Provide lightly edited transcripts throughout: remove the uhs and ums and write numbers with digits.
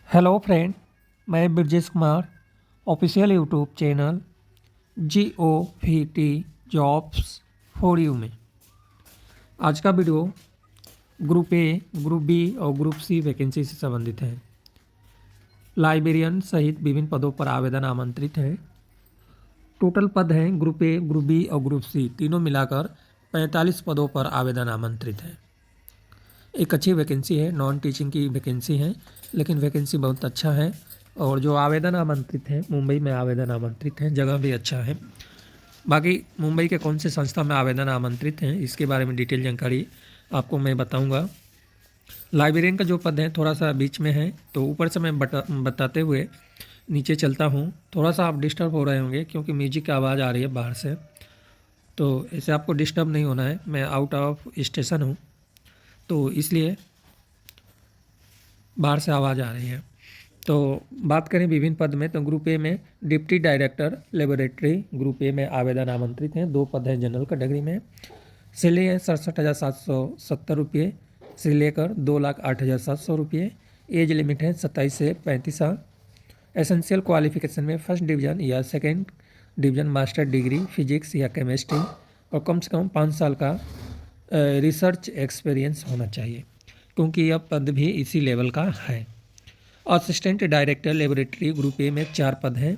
Hello friend, मैं Brajesh Kumar official YouTube channel GOVT jobs for you में आज का video group A, group B और ग्रुप सी वैकेंसी से संबंधित है। लाइब्रेरियन सहित विभिन्न पदों पर आवेदन आमंत्रित है। टोटल पद हैं ग्रुप ए, ग्रुप बी और ग्रुप सी तीनों मिलाकर 45 पदों पर आवेदन आमंत्रित है। एक अच्छी वैकेंसी है, नॉन टीचिंग की वैकेंसी है, लेकिन वैकेंसी बहुत अच्छा है। और जो आवेदन आमंत्रित है, मुंबई में आवेदन आमंत्रित है, जगह भी अच्छा है। बाकी मुंबई के कौन से संस्था में आवेदन आमंत्रित हैं, इसके बारे में डिटेल जानकारी आपको मैं बताऊंगा। लाइब्रेरियन का जो पद है थोड़ा सा बीच में है, तो ऊपर से मैं बताते हुए नीचे चलता हूँ। थोड़ा सा आप डिस्टर्ब हो रहे होंगे क्योंकि म्यूजिक की आवाज़ आ रही है बाहर से, तो ऐसे आपको डिस्टर्ब नहीं होना है। मैं आउट ऑफ स्टेशन हूँ, तो इसलिए बाहर से आवाज़ आ रही है। तो बात करें विभिन्न पद में, तो ग्रुप ए में deputy director laboratory group A में आवेदन आमंत्रित हैं। 2 पद हैं जनरल कैटेगरी में। सैलरी है 67,770 रुपये से लेकर 2,08,700 रुपये। एज लिमिट है 27 से 35 साल। एसेंशियल क्वालिफिकेशन में फर्स्ट डिवीज़न या second division master degree physics या केमिस्ट्री और कम से कम 5 साल का रिसर्च एक्सपीरियंस होना चाहिए, क्योंकि यह पद भी इसी लेवल का है। Assistant director laboratory group A में 4 पद हैं।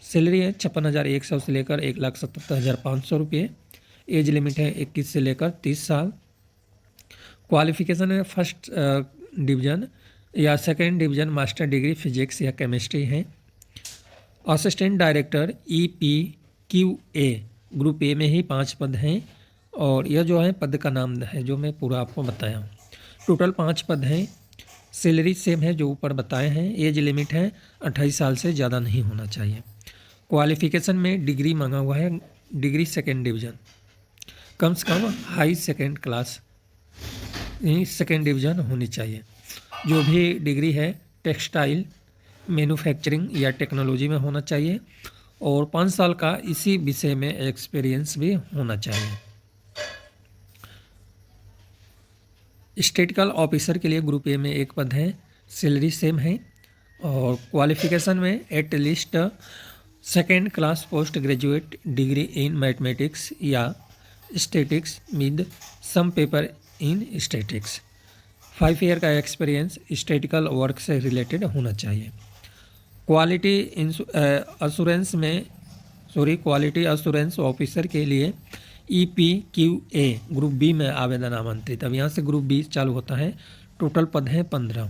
सैलरी है 56,100 से लेकर 1,77,500 रुपये। एज लिमिट है 21 से लेकर 30 साल। क्वालिफिकेशन है फर्स्ट डिवीज़न या second division master degree physics या केमिस्ट्री है। Assistant director EPQA group A में ही 5 पद हैं। और यह जो है पद का नाम है जो मैं पूरा आपको बताया हूँ। टोटल 5 पद हैं। सैलरी सेम है जो ऊपर बताए हैं। एज लिमिट है 28 साल से ज़्यादा नहीं होना चाहिए। क्वालिफिकेशन में डिग्री मांगा हुआ है, डिग्री सेकेंड डिवीज़न, कम से कम high second class second division होनी चाहिए। जो भी डिग्री है टेक्सटाइल मैन्युफैक्चरिंग या टेक्नोलॉजी में होना चाहिए और 5 साल का इसी विषय में एक्सपीरियंस भी होना चाहिए। स्टैटिस्टिकल ऑफिसर के लिए ग्रुप ए में 1 पद है। सैलरी सेम है और क्वालिफिकेशन में at least second class post graduate degree in mathematics या statistics with some paper in statistics. 5 year का एक्सपीरियंस स्टैटिस्टिकल वर्क से रिलेटेड होना चाहिए। क्वालिटी अश्योरेंस ऑफिसर के लिए EPQA ग्रुप बी में आवेदन आमंत्रित। अब यहाँ से ग्रुप बी चालू होता है। टोटल पद हैं 15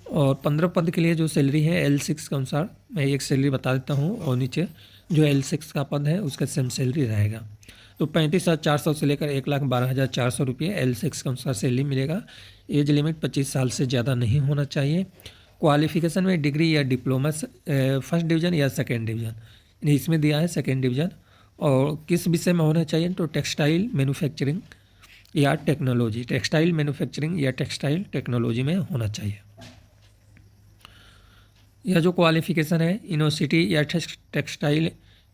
और 15 पद के लिए जो सैलरी है L6 के अनुसार मैं एक सैलरी बता देता हूँ और नीचे जो L6 का पद है उसका सेम सैलरी रहेगा। तो 35,400 से लेकर 1,12,400 रुपये L6 के अनुसार सैलरी मिलेगा। एज लिमिट 25 साल से ज़्यादा नहीं होना चाहिए। क्वालिफिकेशन में डिग्री या डिप्लोमा फर्स्ट डिवीज़न या सेकेंड डिवीज़न, इसमें दिया है सेकेंड डिवीज़न। और किस विषय में होना चाहिए, तो टेक्सटाइल मैन्युफैक्चरिंग या टेक्नोलॉजी, टेक्सटाइल मैन्युफैक्चरिंग या टेक्सटाइल टेक्नोलॉजी में होना चाहिए। यह जो क्वालिफिकेशन है यूनिवर्सिटी या टेक्सटाइल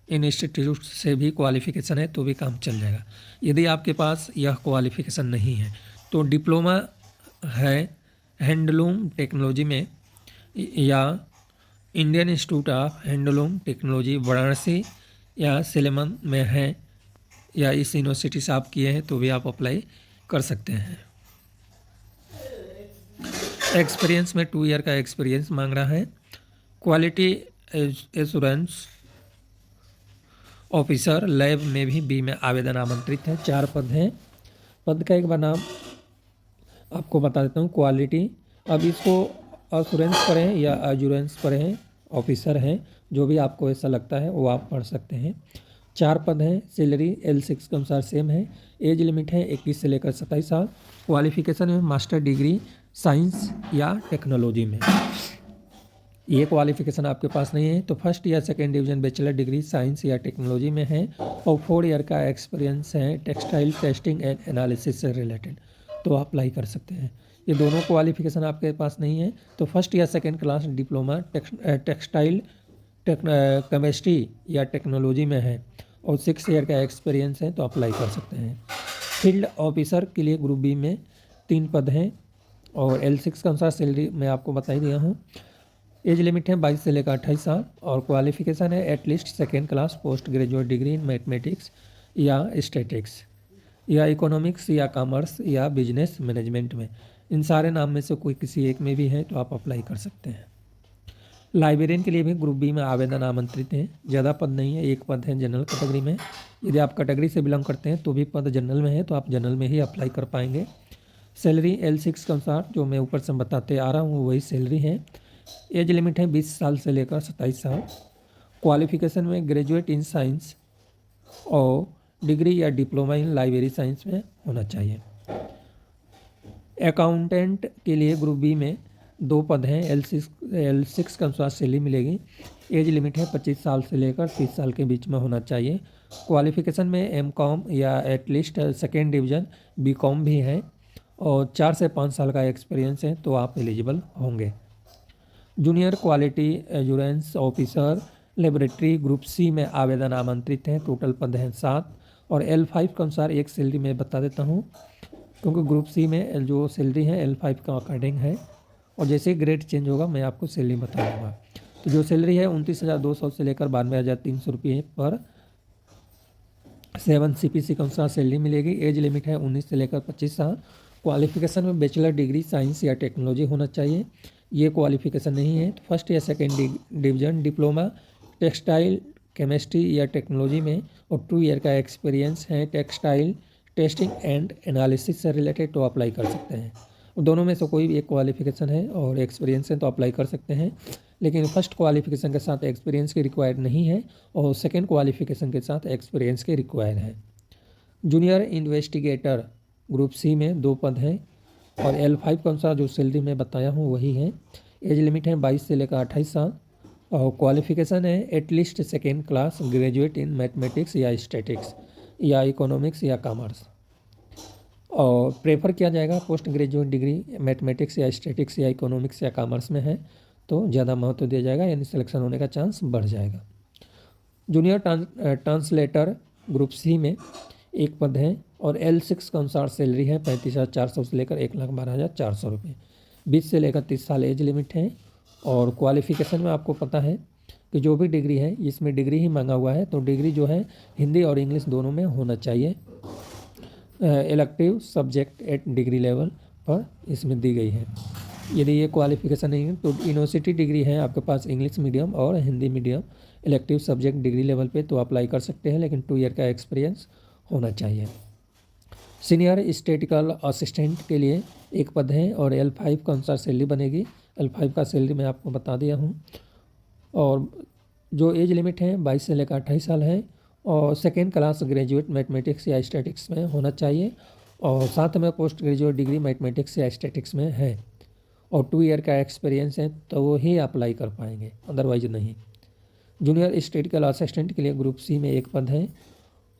इंस्टीट्यूट से भी क्वालिफिकेशन है तो भी काम चल जाएगा। यदि आपके पास यह क्वालिफिकेशन नहीं है तो डिप्लोमा है हैंडलूम टेक्नोलॉजी में या Indian institute of handloom technology Varanasi या सिलेमन में है या इस यूनिवर्सिटी से आप किए हैं तो भी आप अप्लाई कर सकते हैं। एक्सपीरियंस में 2 ईयर का एक्सपीरियंस मांग रहा है। क्वालिटी एश्योरेंस ऑफिसर लैब में भी बी में आवेदन आमंत्रित है। 4 पद हैं। पद का एक बार नाम आपको बता देता हूँ। क्वालिटी, अब इसको एश्योरेंस पढ़ें या एश्योरेंस पढ़ें, ऑफिसर हैं, जो भी आपको ऐसा लगता है वो आप पढ़ सकते हैं। 4 पद हैं। सैलरी L6 के अनुसार सेम है। एज लिमिट है 21 से लेकर 27 साल। क्वालिफिकेशन में मास्टर डिग्री साइंस या टेक्नोलॉजी में। ये क्वालिफिकेशन आपके पास नहीं है तो फर्स्ट या second division bachelor degree science या टेक्नोलॉजी में है और 4 ईयर का एक्सपीरियंस है टेक्सटाइल टेस्टिंग एंड एनालिसिस से रिलेटेड, तो आप अप्लाई कर सकते हैं। ये दोनों क्वालिफिकेशन आपके पास नहीं है तो फर्स्ट या second class diploma textile chemistry या टेक्नोलॉजी में है और 6 ईयर का एक्सपीरियंस है तो अप्लाई कर सकते हैं। फील्ड ऑफिसर के लिए ग्रुप बी में 3 पद हैं। और L6 के अनुसार सैलरी मैं आपको बता ही दिया हूँ। एज लिमिट है 22 से लेकर 28 साल और क्वालिफिकेशन है at least second class post graduate degree in mathematics या स्टैटिक्स या इकोनॉमिक्स या कॉमर्स या बिजनेस मैनेजमेंट में। इन सारे नाम में से कोई किसी एक में भी है तो आप अप्लाई कर सकते हैं। लाइब्रेरियन के लिए भी ग्रुप बी में आवेदन आमंत्रित हैं। ज़्यादा पद नहीं है, एक पद है जनरल कैटेगरी में। यदि आप कैटेगरी से बिलोंग करते हैं तो भी पद जनरल में है तो आप जनरल में ही अप्लाई कर पाएंगे। सैलरी L6 के अनुसार जो मैं ऊपर से बताते आ रहा हूँ वही सैलरी है। एज लिमिट है 20 साल से लेकर 27 साल। क्वालिफिकेशन में ग्रेजुएट इन साइंस और डिग्री या डिप्लोमा इन लाइब्रेरी साइंस में होना चाहिए। अकाउंटेंट के लिए ग्रुप बी में 2 पद हैं। L6 के अनुसार सैलरी मिलेगी। एज लिमिट है 25 साल से लेकर 30 साल के बीच में होना चाहिए। क्वालिफिकेशन में M.Com या एटलीस्ट सेकेंड डिवीज़न B.Com भी है और 4 से 5 साल का एक्सपीरियंस है तो आप एलिजिबल होंगे। Junior quality assurance officer laboratory group C में आवेदन आमंत्रित हैं। टोटल पद हैं 7 और L5 के अनुसार एक सैलरी मैं बता देता हूँ क्योंकि ग्रुप सी में जो सैलरी है L5 का अकॉर्डिंग है और जैसे ग्रेड चेंज होगा मैं आपको सैलरी बता दूँगा। तो जो सैलरी है 29,200 से लेकर 92,300 रुपये पर 7 CPC के अनुसार सैलरी मिलेगी। एज लिमिट है 19 से लेकर 25 साल। क्वालिफिकेशन में बैचलर डिग्री साइंस या टेक्नोलॉजी होना चाहिए। ये क्वालिफिकेशन नहीं है तो फर्स्ट या second division diploma textile chemistry या टेक्नोलॉजी में और 2 ईयर का एक्सपीरियंस है टेक्सटाइल टेस्टिंग एंड एनालिसिस से रिलेटेड तो अप्लाई कर सकते हैं। दोनों में से कोई भी एक क्वालिफिकेशन है और एक्सपीरियंस है तो अप्लाई कर सकते हैं, लेकिन फर्स्ट क्वालिफिकेशन के साथ एक्सपीरियंस की रिक्वायर्ड नहीं है और सेकेंड क्वालिफिकेशन के साथ एक्सपीरियंस के रिक्वायर है। जूनियर इन्वेस्टिगेटर ग्रुप सी में 2 पद हैं और L5 के अनुसार जो सैलरी मैं बताया हूँ वही है। एज लिमिट है 22 से लेकर 28 साल और क्वालिफिकेशन है at least second class graduate in mathematics या स्टैटिक्स या इकोनॉमिक्स या कॉमर्स और प्रेफर किया जाएगा पोस्ट ग्रेजुएट डिग्री मैथमेटिक्स या स्टैटिक्स या इकोनॉमिक्स या कॉमर्स में है तो ज़्यादा महत्व दिया जाएगा यानी सिलेक्शन होने का चांस बढ़ जाएगा। जूनियर ट्रांसलेटर ग्रुप सी में 1 पद है और L6 के अनुसार सैलरी है 35,400 से लेकर 1,12,400 रुपये। 20 से लेकर 30 साल एज लिमिट है और क्वालिफिकेशन में आपको पता है कि जो भी डिग्री है इसमें डिग्री ही मांगा हुआ है तो डिग्री जो है हिंदी और इंग्लिश दोनों में होना चाहिए। Elective subject at degree level पर इसमें दी गई है। यदि ये क्वालिफिकेशन नहीं है तो यूनिवर्सिटी डिग्री है आपके पास इंग्लिश मीडियम और Hindi medium elective subject degree level पे तो अप्लाई कर सकते हैं, लेकिन 2 ईयर का एक्सपीरियंस होना चाहिए। सीनियर स्टैटिस्टिकल असिस्टेंट के लिए 1 पद है और L5 के अनुसार सैलरी बनेगी। L5 का सैलरी मैं आपको बता दिया हूँ और जो एज लिमिट है 22 से लेकर 28 साल है और सेकेंड क्लास ग्रेजुएट मैथमेटिक्स या स्टैटिक्स में होना चाहिए और साथ में पोस्ट ग्रेजुएट डिग्री मैथमेटिक्स या स्टैटिक्स में है और 2 ईयर का एक्सपीरियंस है तो वो ही अप्लाई कर पाएंगे, अदरवाइज नहीं। जूनियर स्टैटिस्टिकल असिस्टेंट के लिए ग्रुप सी में 1 पद है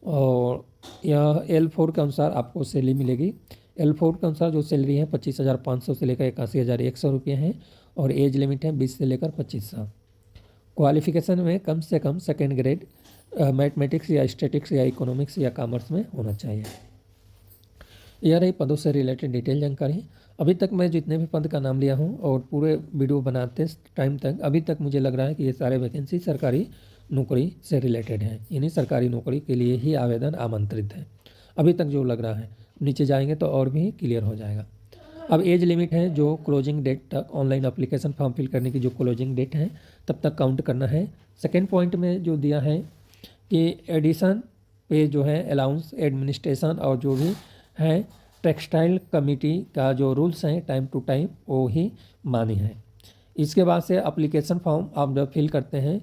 और यह L4 के अनुसार आपको सैलरी मिलेगी। L4 के अनुसार जो सैलरी है 25,500 से लेकर 81,100 रुपये है और एज लिमिट है 20 से लेकर 25 साल। क्वालिफिकेशन में कम से कम सेकेंड ग्रेड मैथमेटिक्स या स्टैटिक्स या इकोनॉमिक्स या कॉमर्स में होना चाहिए। यह रही पदों से रिलेटेड डिटेल जानकारी। अभी तक मैं जितने भी पद का नाम लिया हूँ और पूरे वीडियो बनाते टाइम तक अभी तक मुझे लग रहा है कि ये सारे वैकेंसी सरकारी नौकरी से रिलेटेड हैं, यानी सरकारी नौकरी के लिए ही आवेदन आमंत्रित है अभी तक जो लग रहा है। नीचे जाएंगे तो और भी क्लियर हो जाएगा। अब एज लिमिट है जो क्लोजिंग डेट तक ऑनलाइन एप्लीकेशन फॉर्म फिल करने की जो क्लोजिंग डेट है तब तक काउंट करना है। सेकेंड पॉइंट में जो दिया है कि एडिशन पे जो है अलाउंस एडमिनिस्ट्रेशन और जो भी है टेक्सटाइल कमेटी का जो रूल्स हैं टाइम टू टाइम वो ही मानी है। इसके बाद से एप्लीकेशन फॉर्म आप जब फिल करते हैं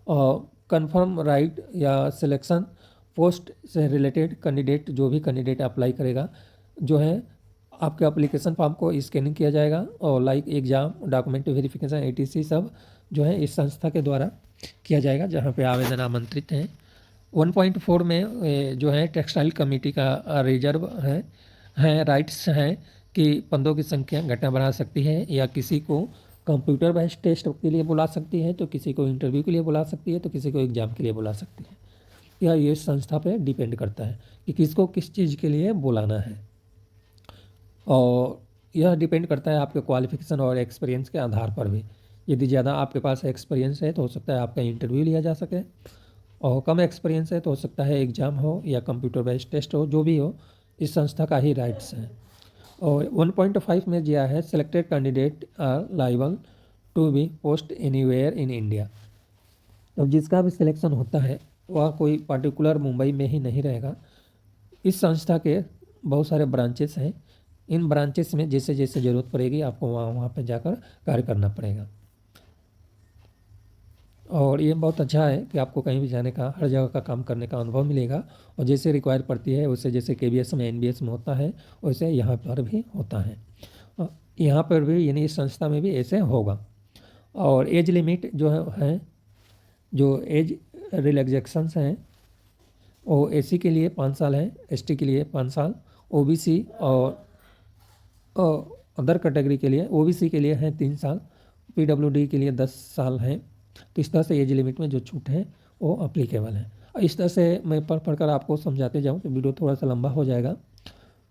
और कन्फर्म राइट या सिलेक्शन पोस्ट से रिलेटेड कैंडिडेट जो भी कैंडिडेट अप्लाई करेगा जो है आपके एप्लीकेशन फॉर्म को स्कैनिंग किया जाएगा और like exam document verification ATC सब जो है इस संस्था के द्वारा किया जाएगा जहाँ पे आवेदन आमंत्रित हैं। 1.4 में जो है टेक्सटाइल कमेटी का रिजर्व है राइट्स हैं कि पदों की संख्या घटा बढ़ा सकती है या किसी को कंप्यूटर बेस्ड टेस्ट के लिए बुला सकती है तो किसी को इंटरव्यू के लिए बुला सकती है तो किसी को एग्जाम के लिए बुला सकती है। या ये संस्था पे डिपेंड करता है कि किसको किस चीज़ के लिए बुलाना है। और यह डिपेंड करता है आपके क्वालिफिकेशन और एक्सपीरियंस के आधार पर भी। यदि ज़्यादा आपके पास एक्सपीरियंस है तो हो सकता है आपका इंटरव्यू लिया जा सके, और कम एक्सपीरियंस है तो हो सकता है एग्ज़ाम हो या कंप्यूटर बेस्ड टेस्ट हो, जो भी हो इस संस्था का ही राइट्स है। और 1.5 में दिया है selected candidate are liable to be post anywhere in India. तो जिसका भी सिलेक्शन होता है वह कोई पर्टिकुलर मुंबई में ही नहीं रहेगा। इस संस्था के बहुत सारे ब्रांचेस हैं, इन ब्रांचेस में जैसे जैसे ज़रूरत पड़ेगी आपको वहाँ पर जाकर कार्य करना पड़ेगा। और ये बहुत अच्छा है कि आपको कहीं भी जाने का, हर जगह का काम करने का अनुभव मिलेगा, और जैसे रिक्वायर पड़ती है वैसे जैसे KBS में NBS में होता है वैसे यहाँ पर भी होता है। यहाँ पर भी यानी इस संस्था में भी ऐसे होगा। और एज लिमिट जो है जो एज रिलैक्सेशंस हैं वो AC के लिए 5 साल है, ST के लिए 5 साल, OBC और अदर कैटेगरी के लिए, OBC के लिए है 3 साल, PWD के लिए 10 साल है। तो इस तरह से एज लिमिट में जो छूट है वो अप्लीकेबल है। इस तरह से मैं पढ़कर आपको समझाते जाऊँ तो वीडियो थोड़ा सा लंबा हो जाएगा,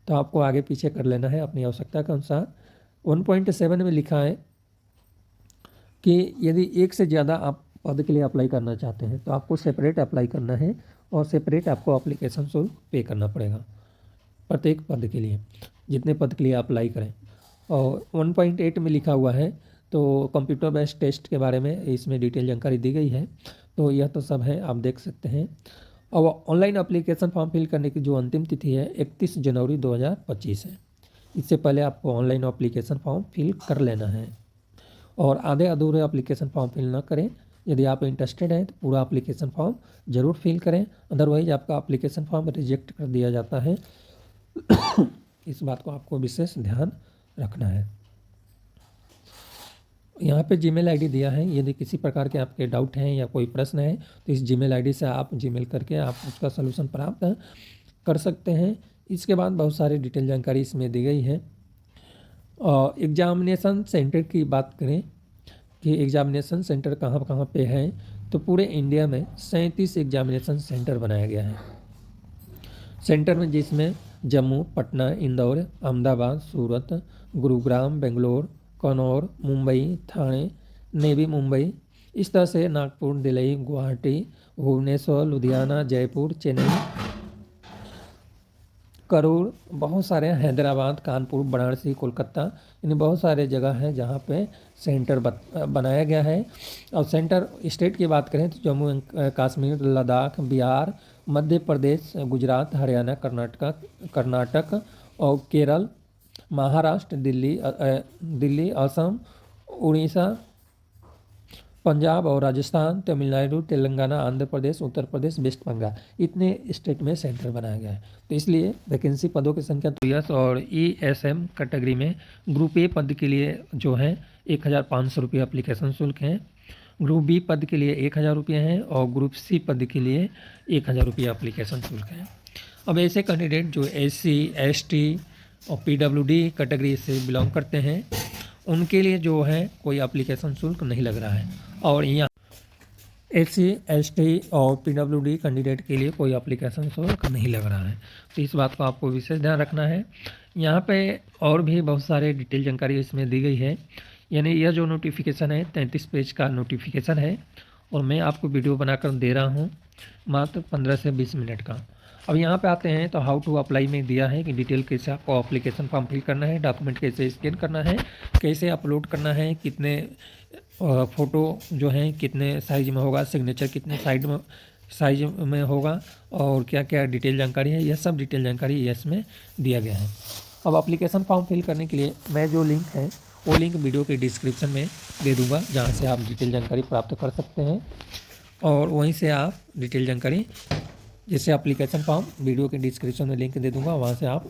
तो आपको आगे पीछे कर लेना है अपनी आवश्यकता के अनुसार। 1.7 में लिखा है कि यदि एक से ज़्यादा आप पद के लिए अप्लाई करना चाहते हैं तो आपको सेपरेट अप्लाई करना है, और सेपरेट आपको अप्लीकेशन शुल्क पे करना पड़ेगा प्रत्येक पद के लिए, जितने पद के लिए अप्लाई करें। और 1.8 में लिखा हुआ है तो कंप्यूटर बेस्ड टेस्ट के बारे में इसमें डिटेल जानकारी दी गई है। तो यह तो सब है, आप देख सकते हैं। और ऑनलाइन एप्लीकेशन फॉर्म फिल करने की जो अंतिम तिथि है 31 जनवरी 2025 है। इससे पहले आपको ऑनलाइन एप्लीकेशन फॉर्म फिल कर लेना है, और आधे अधूरे एप्लीकेशन फॉर्म फिल ना करें। यदि आप इंटरेस्टेड हैं तो पूरा एप्लीकेशन फॉर्म ज़रूर फिल करें, अदरवाइज आपका एप्लीकेशन फॉर्म रिजेक्ट कर दिया जाता है। इस बात को आपको विशेष ध्यान रखना है। यहाँ पे जीमेल आईडी दिया है, यदि किसी प्रकार के आपके डाउट हैं या कोई प्रश्न है तो इस जीमेल आईडी से आप जीमेल करके आप उसका सलूशन प्राप्त कर सकते हैं। इसके बाद बहुत सारी डिटेल जानकारी इसमें दी गई है। और एग्जामिनेशन सेंटर की बात करें कि एग्जामिनेशन सेंटर कहाँ कहाँ पे है, तो पूरे इंडिया में 37 एग्जामिनेशन सेंटर बनाया गया है। सेंटर में जिसमें जम्मू, पटना, इंदौर, अहमदाबाद, सूरत, गुरुग्राम, बेंगलोर, कन्नौर, मुंबई, ठाणे, नेवी मुंबई, इस तरह से नागपुर, दिल्ली, गुवाहाटी, भुवनेश्वर, लुधियाना, जयपुर, चेन्नई, करूर, बहुत सारे, हैदराबाद, कानपुर, वाराणसी, कोलकाता, यानी बहुत सारे जगह हैं जहाँ पे सेंटर बनाया गया है। और सेंटर स्टेट की बात करें तो जम्मू एंड कश्मीर, लद्दाख, बिहार, मध्य प्रदेश, गुजरात, हरियाणा, कर्नाटक और केरल, महाराष्ट्र, दिल्ली, असम, उड़ीसा, पंजाब और राजस्थान, तमिलनाडु, तेलंगाना, आंध्र प्रदेश, उत्तर प्रदेश, वेस्ट बंगाल, इतने स्टेट में सेंटर बनाया गया है। तो इसलिए वैकेंसी पदों की संख्या 2 ईयर्स, और ESM कैटेगरी में ग्रुप A पद के लिए जो है 1,500 रुपये अप्लीकेशन शुल्क है, ग्रुप B पद के लिए 1,000 रुपये हैं, और ग्रुप C पद के लिए 1,000 रुपये अप्लीकेशन शुल्क है। अब ऐसे कैंडिडेट जो SC, ST और PWD कैटेगरी से बिलोंग करते हैं उनके लिए जो है कोई एप्लीकेशन शुल्क नहीं लग रहा है, और यहाँ SC, ST और PWD कैंडिडेट के लिए कोई एप्लीकेशन शुल्क नहीं लग रहा है। तो इस बात को आपको विशेष ध्यान रखना है। यहाँ पे और भी बहुत सारे डिटेल जानकारी इसमें दी गई है। यानी यह जो नोटिफिकेशन है 33 पेज का नोटिफिकेशन है, और मैं आपको वीडियो बनाकर दे रहा हूँ मात्र 15 से 20 मिनट का। अब यहाँ पे आते हैं तो हाउ टू अप्लाई में दिया है कि डिटेल कैसे आपको एप्लीकेशन फॉर्म फिल करना है, डॉक्यूमेंट कैसे स्कैन करना है, कैसे अपलोड करना है, कितने फ़ोटो जो हैं कितने साइज में होगा, सिग्नेचर कितने साइज में होगा, और क्या क्या डिटेल जानकारी है, यह सब डिटेल जानकारी इसमें दिया गया है। अब एप्लीकेशन फॉर्म फिल करने के लिए मैं जो लिंक है वो लिंक वीडियो के डिस्क्रिप्शन में दे दूँगा, जहाँ से आप डिटेल जानकारी प्राप्त कर सकते हैं, और वहीं से आप डिटेल जानकारी, जैसे एप्लीकेशन फॉर्म वीडियो के डिस्क्रिप्शन में लिंक दे दूंगा, वहाँ से आप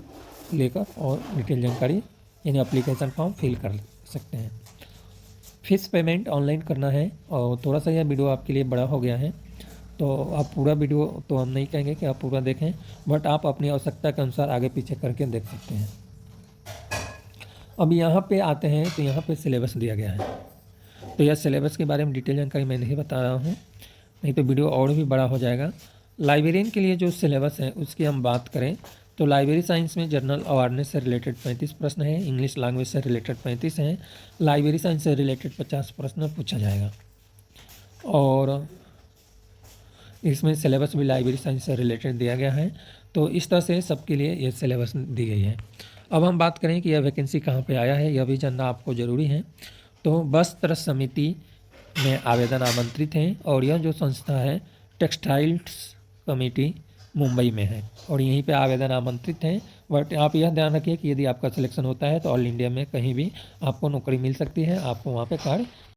लेकर और डिटेल जानकारी यानी एप्लीकेशन फॉर्म फिल कर सकते हैं। फीस पेमेंट ऑनलाइन करना है, और थोड़ा सा यह वीडियो आपके लिए बड़ा हो गया है तो आप पूरा वीडियो तो हम नहीं कहेंगे कि आप पूरा देखें, बट आप अपनी आवश्यकता के अनुसार आगे पीछे करके देख सकते हैं। अब यहाँ पे आते हैं तो यहाँ पे सिलेबस दिया गया है। तो यह सिलेबस के बारे में डिटेल जानकारी मैं नहीं बता रहा हूँ, नहीं तो वीडियो और भी बड़ा हो जाएगा। लाइब्रेरियन के लिए जो सिलेबस है उसकी हम बात करें तो लाइब्रेरी साइंस में जनरल अवेयरनेस से रिलेटेड 35 प्रश्न हैं, इंग्लिश लैंग्वेज से रिलेटेड 35 हैं, लाइब्रेरी साइंस से रिलेटेड 50 प्रश्न पूछा जाएगा। और इसमें सिलेबस भी लाइब्रेरी साइंस से रिलेटेड दिया गया है। तो इस तरह से सबके लिए ये सिलेबस दी गई है। अब हम बात करें कि यह वैकेंसी कहाँ पे आया है, यह भी जानना आपको ज़रूरी है। तो वस्त्र समिति में आवेदन आमंत्रित हैं और यह जो संस्था है टेक्सटाइल्स कमेटी मुंबई में है और यहीं पे आवेदन आमंत्रित हैं। बट आप यह ध्यान रखिए कि यदि आपका सिलेक्शन होता है तो ऑल इंडिया में कहीं भी आपको नौकरी मिल सकती है, आपको वहाँ पे कार्य